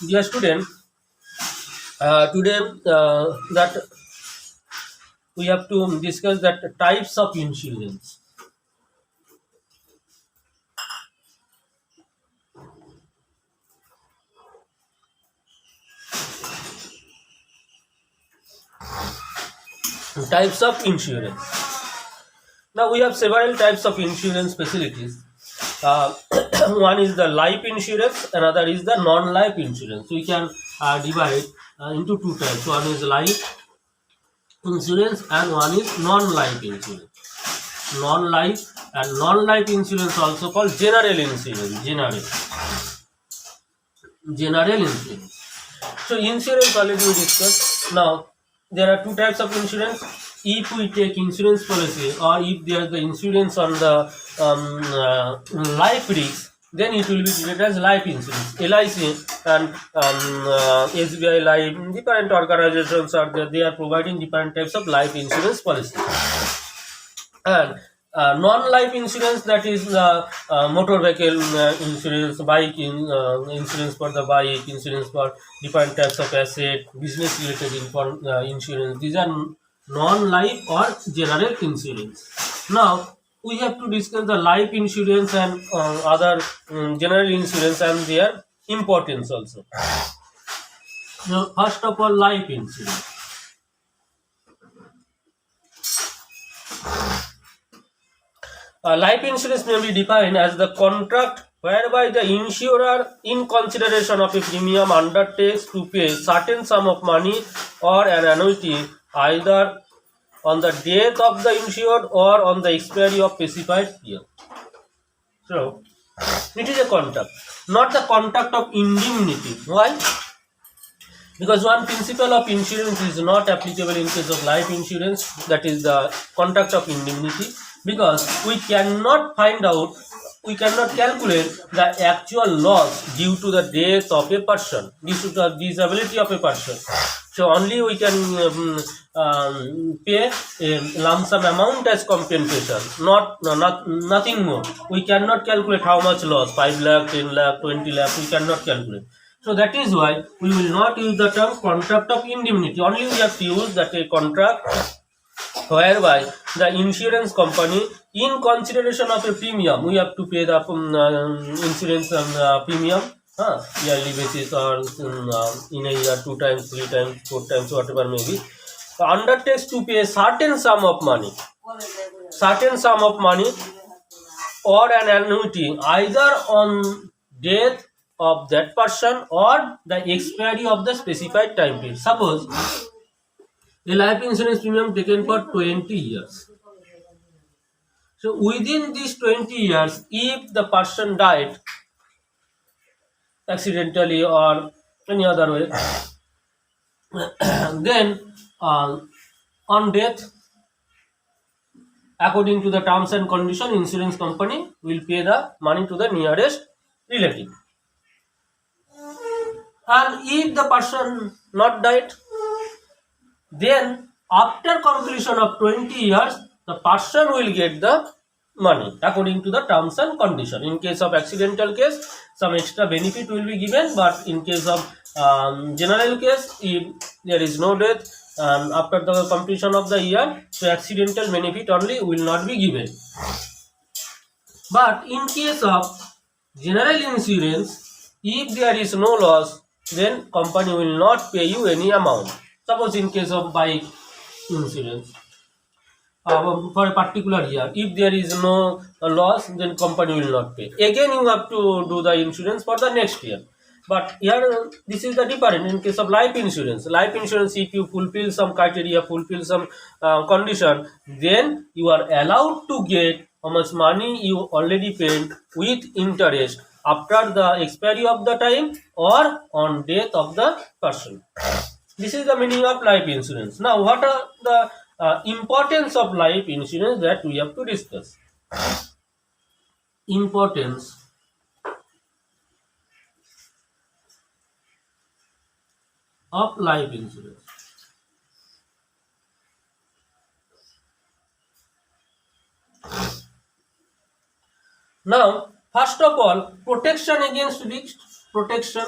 Dear student, today that we have to discuss that types of insurance. Types of insurance. Now we have several types of insurance facilities. Uh, one is the life insurance, another is the non-life insurance. We can divide into two types. One is life insurance and one is non-life insurance. Non-life and non-life insurance also called general insurance. General insurance. So insurance already we discussed. Now there are two types of insurance. If we take insurance policy or if there is the insurance on the life risk, then it will be treated as life insurance. LIC and SBI Life, different organizations are there. They are providing different types of life insurance policy. And non-life insurance, that is motor vehicle insurance, insurance for the bike, insurance for different types of asset, business related insurance. These are non-life or general insurance. Now we have to discuss the life insurance and other general insurance and their importance also. Now first of all, life insurance. Life insurance may be defined as the contract whereby the insurer, in consideration of a premium, undertakes to pay certain sum of money or an annuity either on the death of the insured or on the expiry of specified year. So, it is a contract, not the contract of indemnity. Why? Because one principle of insurance is not applicable in case of life insurance, that is the contract of indemnity, because we cannot calculate the actual loss due to the death of a person, due to the disability of a person. So only we can pay a lump sum amount as compensation, nothing more. We cannot calculate how much loss, 5 lakh, 10 lakh, 20 lakh, we cannot calculate. So that is why we will not use the term contract of indemnity. Only we have to use that a contract whereby the insurance company, in consideration of a premium, we have to pay the insurance premium yearly basis or in a year 2 times, 3 times, 4 times, whatever may be, undertakes to pay certain sum of money or an annuity either on death of that person or the expiry of the specified time period. Suppose a life insurance premium taken for 20 years. So within these 20 years, if the person died accidentally or any other way, then on death, according to the terms and condition, insurance company will pay the money to the nearest relative. And if the person not died, then after completion of 20 years, the person will get the money according to the terms and condition. In case of accidental case, some extra benefit will be given, but in case of general case, if there is no death and after the completion of the year, so accidental benefit only will not be given. But in case of general insurance, if there is no loss, then company will not pay you any amount. Suppose in case of bike insurance, for a particular year, if there is no loss, then company will not pay. Again, you have to do the insurance for the next year. But here, this is the different. In case of life insurance, if you fulfill some criteria, fulfill some condition, then you are allowed to get how much money you already paid with interest after the expiry of the time or on death of the person. This is the meaning of life insurance. Now, what are the importance of life insurance that we have to discuss? Importance of life insurance. Now, first of all, protection against risk. Protection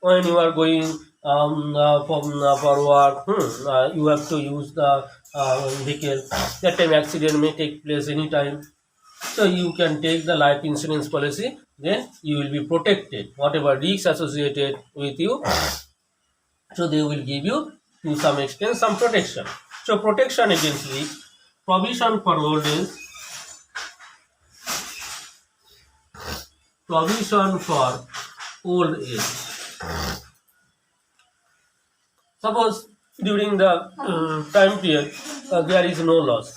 when you are going for work, you have to use the vehicle. That time accident may take place anytime. So you can take the life insurance policy, then you will be protected. Whatever risks associated with you, so they will give you to some extent some protection. So protection against risk, provision for old age, provision for old age. Suppose during the time period there is no loss,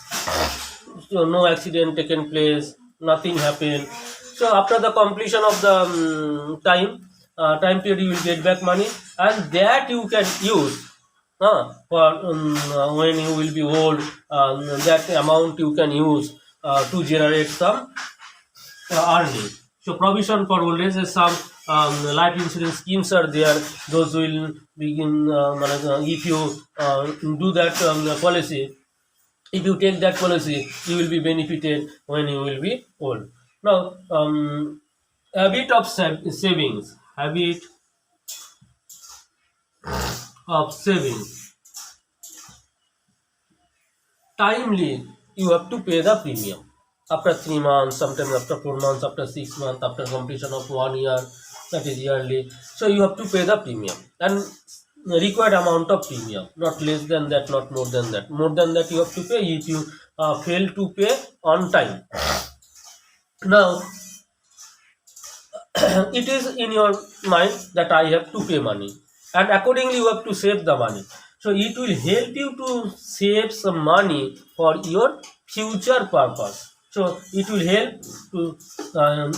so no accident taken place, nothing happened. So after the completion of the time period, you will get back money, and that you can use for when you will be old. That amount you can use to generate some earning. So provision for old age is some life insurance schemes are there. Those will begin if you do that policy. If you take that policy, you will be benefited when you will be old. Now, habit of savings, habit of saving. Timely, you have to pay the premium after 3 months, sometimes after 4 months, after 6 months, after completion of 1 year, that is yearly. So you have to pay the premium and required amount of premium, not less than that, not more than that. More than that you have to pay if you fail to pay on time. Now it is in your mind that I have to pay money, and accordingly you have to save the money. So it will help you to save some money for your future purpose. So it will help to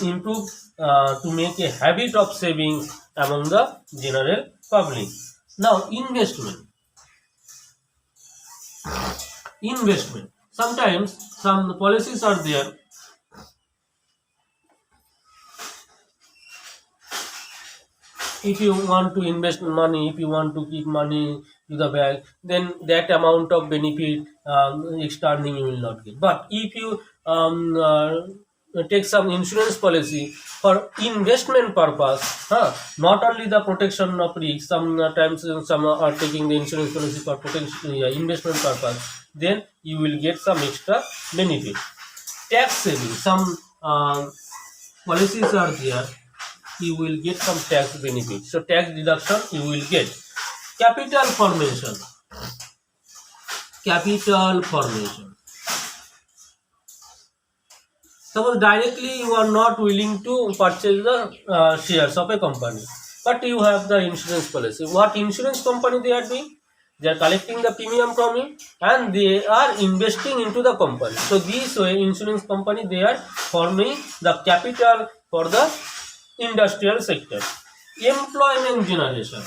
improve to make a habit of savings among the general public. Now investment. Sometimes some policies are there. If you want to invest money, if you want to keep money to the bank, then that amount of benefit extra earning you will not get. But if you take some insurance policy for investment purpose, not only the protection of risk, sometimes some are taking the insurance policy for protection investment purpose, then you will get some extra benefit. Tax saving, some policies are there, you will get some tax benefit. So tax deduction you will get. Capital formation. Capital formation. Suppose directly you are not willing to purchase the shares of a company, but you have the insurance policy. What insurance company they are doing? They are collecting the premium from you and they are investing into the company. So this way insurance company they are forming the capital for the industrial sector. Employment generation.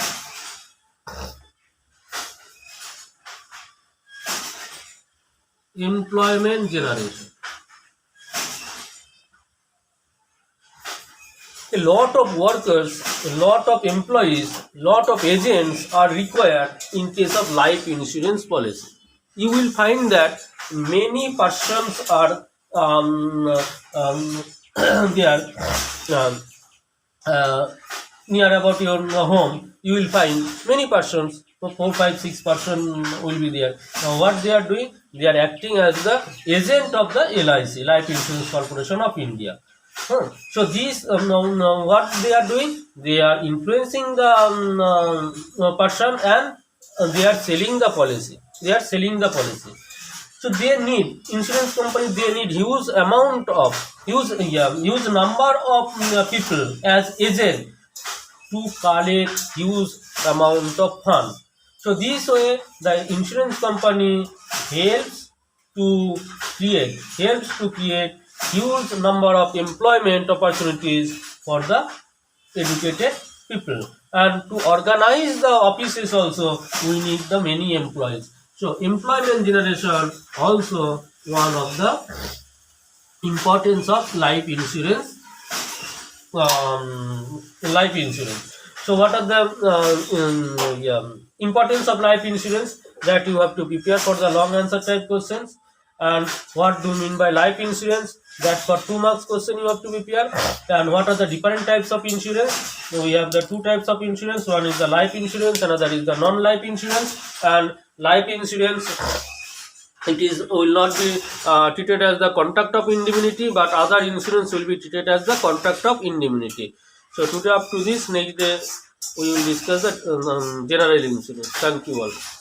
Employment generation. A lot of workers, a lot of employees, lot of agents are required in case of life insurance policy. You will find that many persons are there near about your home. You will find many persons, 4, 5, 6 person will be there. Now what they are doing? They are acting as the agent of the LIC, Life Insurance Corporation of India. So these what they are doing? They are influencing the person and they are selling the policy. They are selling the policy. So they need insurance company. They need huge number of people as agent to collect huge amount of fund. So this way the insurance company helps to create huge number of employment opportunities for the educated people, and to organize the offices also we need the many employees. So employment generation also one of the importance of life insurance. Life insurance. So what are the importance of life insurance? That you have to prepare for the long answer type questions. And what do you mean by life insurance? That for 2 marks question you have to prepare. And what are the different types of insurance? So we have the two types of insurance. One is the life insurance, another is the non-life insurance. And life insurance, it is will not be treated as the contract of indemnity, but other insurance will be treated as the contract of indemnity. So today up to this, next day we will discuss the general insurance. Thank you all.